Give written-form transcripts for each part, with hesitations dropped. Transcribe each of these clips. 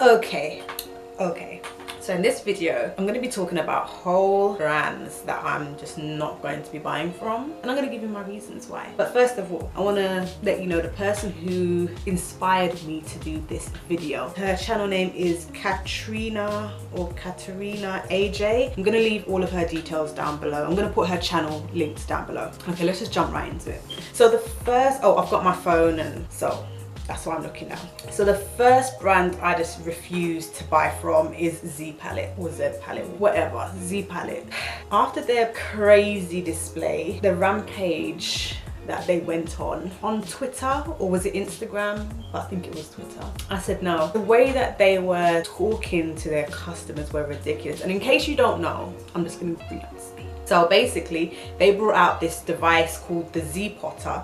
Okay. So in this video, I'm going to be talking about whole brands that I'm just not going to be buying from. And I'm going to give you my reasons why. But first of all, I want to let you know the person who inspired me to do this video. Her channel name is Katrariina AJ. I'm going to leave all of her details down below. I'm going to put her channel links down below. Okay, let's just jump right into it. So the first, oh, I've got my phone, and so that's what I'm looking at. So the first brand I just refuse to buy from is Z Palette or Z Palette, whatever, Z Palette. After their crazy display, the rampage that they went on Twitter, or was it Instagram? I think it was Twitter. I said no. The way that they were talking to their customers were ridiculous. And in case you don't know, I'm just gonna bring up the speed. So basically, they brought out this device called the Z Potter,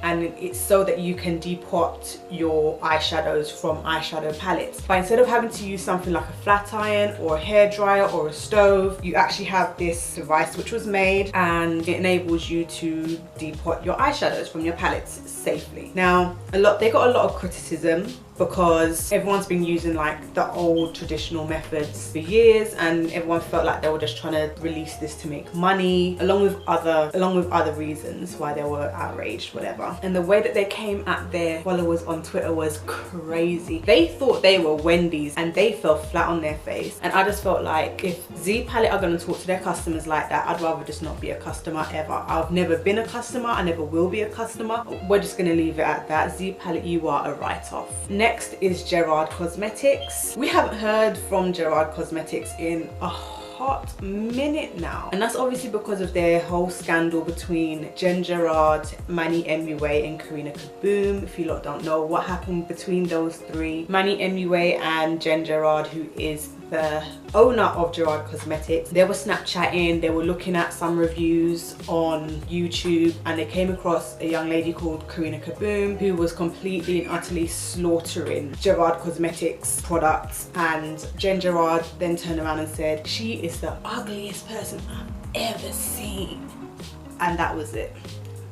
and it's so that you can depot your eyeshadows from eyeshadow palettes. But instead of having to use something like a flat iron or a hairdryer or a stove, you actually have this device which was made, and it enables you to depot your eyeshadows from your palettes safely. Now, they got a lot of criticism because everyone's been using like the old traditional methods for years, and everyone felt like they were just trying to release this to make money, along with other reasons why they were outraged, whatever. And the way that they came at their followers on Twitter was crazy. They thought they were Wendy's and they fell flat on their face. And I just felt like if Z Palette are going to talk to their customers like that, I'd rather just not be a customer ever. I've never been a customer, I never will be a customer. We're just going to leave it at that. Z Palette, you are a write-off. Next is Gerard Cosmetics. We haven't heard from Gerard Cosmetics in a hot minute now, and that's obviously because of their whole scandal between Jen Gerard, Manny MUA and Katrariina Kaboom. If you lot don't know what happened between those three, Manny MUA and Jen Gerard, who is the owner of Gerard Cosmetics, they were Snapchatting, they were looking at some reviews on YouTube, and they came across a young lady called Katrariina Kaboom who was completely and utterly slaughtering Gerard Cosmetics products. And Jen Gerard then turned around and said, "She is the ugliest person I've ever seen." And that was it.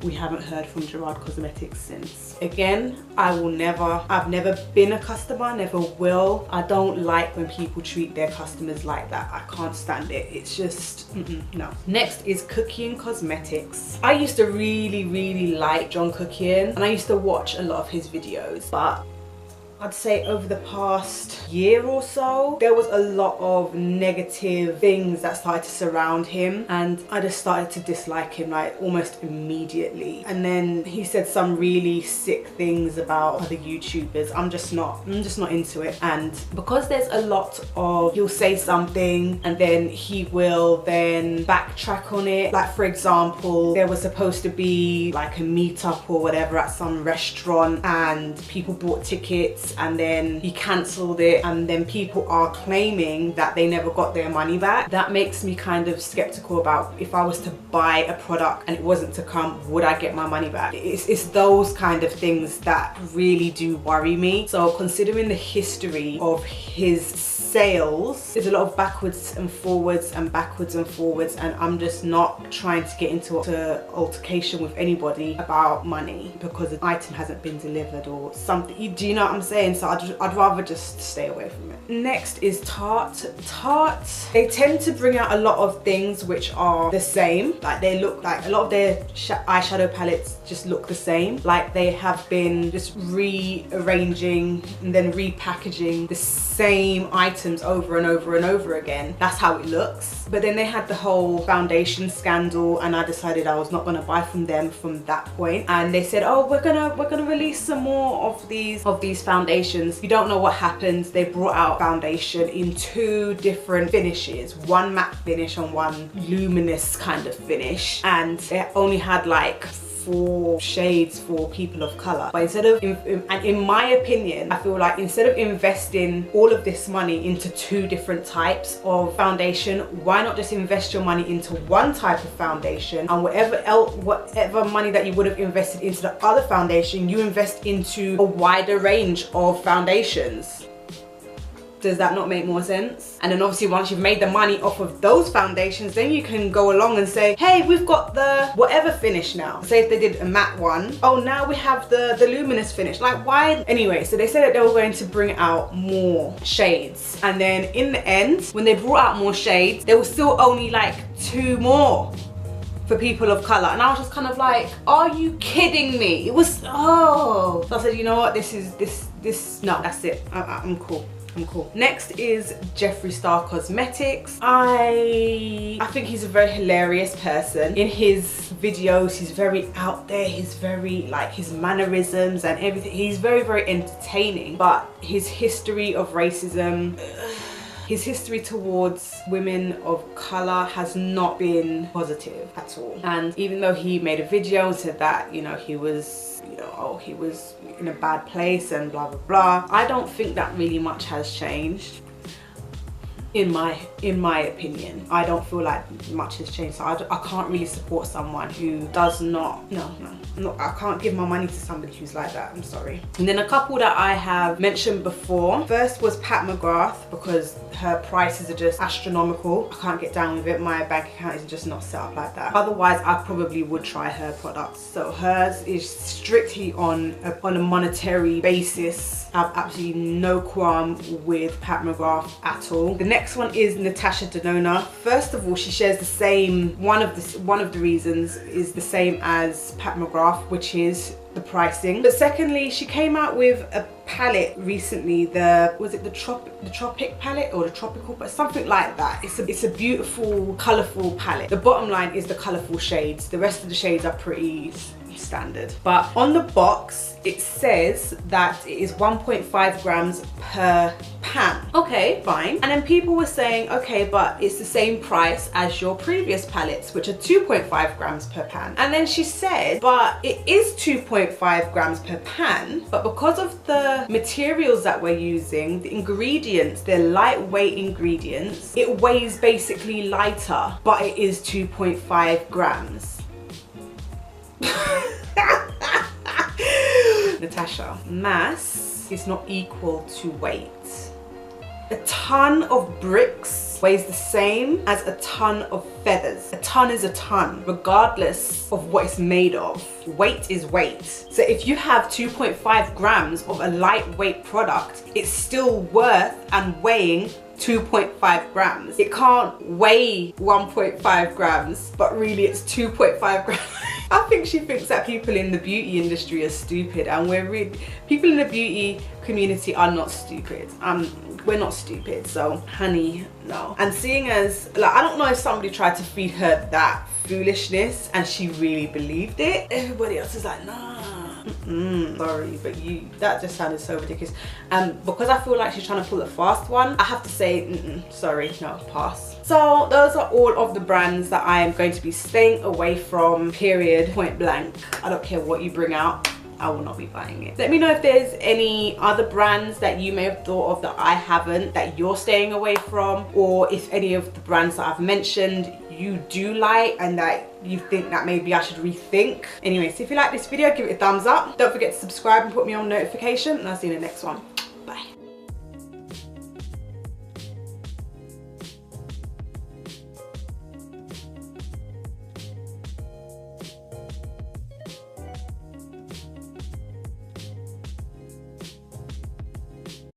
We haven't heard from Gerard Cosmetics since. Again, I've never been a customer, never will. I don't like when people treat their customers like that. I can't stand it. It's just, no. Next is Cookian Cosmetics. I used to really like John Cookian, and I used to watch a lot of his videos, but I'd say over the past year or so, there was a lot of negative things that started to surround him, and I just started to dislike him like almost immediately. And then he said some really sick things about other YouTubers. I'm just not into it. And because there's a lot of, he'll say something and then he will then backtrack on it. Like, for example, there was supposed to be like a meetup or whatever at some restaurant, and people bought tickets, and then he cancelled it, and then people are claiming that they never got their money back. That makes me kind of skeptical about, if I was to buy a product and it wasn't to come, would I get my money back? It's those kind of things that really do worry me. So considering the history of his sales, there's a lot of backwards and forwards and backwards and forwards, and I'm just not trying to get into an altercation with anybody about money because the item hasn't been delivered or something. Do you know what I'm saying? So I'd rather just stay away from it. Next is Tarte. Tarte, they tend to bring out a lot of things which are the same. Like, they look like, a lot of their eyeshadow palettes just look the same. Like, they have been just rearranging and then repackaging the same items over and over and over again. That's how it looks. But then they had the whole foundation scandal, and I decided I was not going to buy from them from that point. And they said, oh, we're gonna release some more of these foundations. You don't know what happened. They brought out foundation in 2 different finishes, one matte finish and one luminous kind of finish, and they only had like 4 shades for people of color. But instead of, and in my opinion, I feel like instead of investing all of this money into 2 different types of foundation, why not just invest your money into one type of foundation, and whatever money that you would have invested into the other foundation, you invest into a wider range of foundations. Does that not make more sense? And then obviously once you've made the money off of those foundations, then you can go along and say, hey, we've got the whatever finish now. Say if they did a matte one, oh, now we have the luminous finish. Like, why? Anyway, so they said that they were going to bring out more shades. And then in the end, when they brought out more shades, there was still only like 2 more for people of color. And I was just kind of like, are you kidding me? It was, oh. So I said, you know what, this, no, that's it. I'm cool. I'm cool. Next is Jeffree Star Cosmetics. I think he's a very hilarious person. In his videos, he's very out there. He's very, like, his mannerisms and everything. He's very, very entertaining. But his history of racism, his history towards women of color has not been positive at all. And even though he made a video and said that, you know, he was, you know, oh, he was in a bad place and blah, blah, blah, I don't think that really much has changed. In my opinion, I don't feel like much has changed. So I can't really support someone who does not, no, I can't give my money to somebody who's like that. I'm sorry. And then a couple that I have mentioned before. First was Pat McGrath, because her prices are just astronomical. I can't get down with it. My bank account is just not set up like that. Otherwise, I probably would try her products. So hers is strictly on a monetary basis. I have absolutely no qualm with Pat McGrath at all. The next one is Natasha Denona. First of all, she shares the same, one of the reasons is the same as Pat McGrath, which is the pricing. But secondly, she came out with a palette recently, was it the tropic palette or the tropical, but something like that. It's a beautiful, colourful palette. The bottom line is the colourful shades. The rest of the shades are pretty standard. But on the box, it says that it is 1.5 grams per pan. Okay, fine. And then people were saying, okay, but it's the same price as your previous palettes, which are 2.5 grams per pan. And then she said, but it is 2.5 grams per pan, but because of the materials that we're using, the ingredients, they're lightweight ingredients, it weighs basically lighter, but it is 2.5 grams. Natasha, mass is not equal to weight. A ton of bricks weighs the same as a ton of feathers. A ton is a ton, regardless of what it's made of. Weight is weight. So if you have 2.5 grams of a lightweight product, it's still worth and weighing 2.5 grams. It can't weigh 1.5 grams, but really it's 2.5 grams. I think she thinks that people in the beauty industry are stupid, and people in the beauty community are not stupid. We're not stupid, so honey, no. And seeing as, like, I don't know if somebody tried to feed her that foolishness and she really believed it, everybody else is like, nah. Sorry, but that just sounded so ridiculous. And because I feel like she's trying to pull a fast one, I have to say, sorry, no, pass. So those are all of the brands that I am going to be staying away from, period, point blank. I don't care what you bring out, I will not be buying it. Let me know if there's any other brands that you may have thought of that I haven't, that you're staying away from, or if any of the brands that I've mentioned you do like and that you think that maybe I should rethink. Anyways, if you like this video, give it a thumbs up. Don't forget to subscribe and put me on notification, and I'll see you in the next one.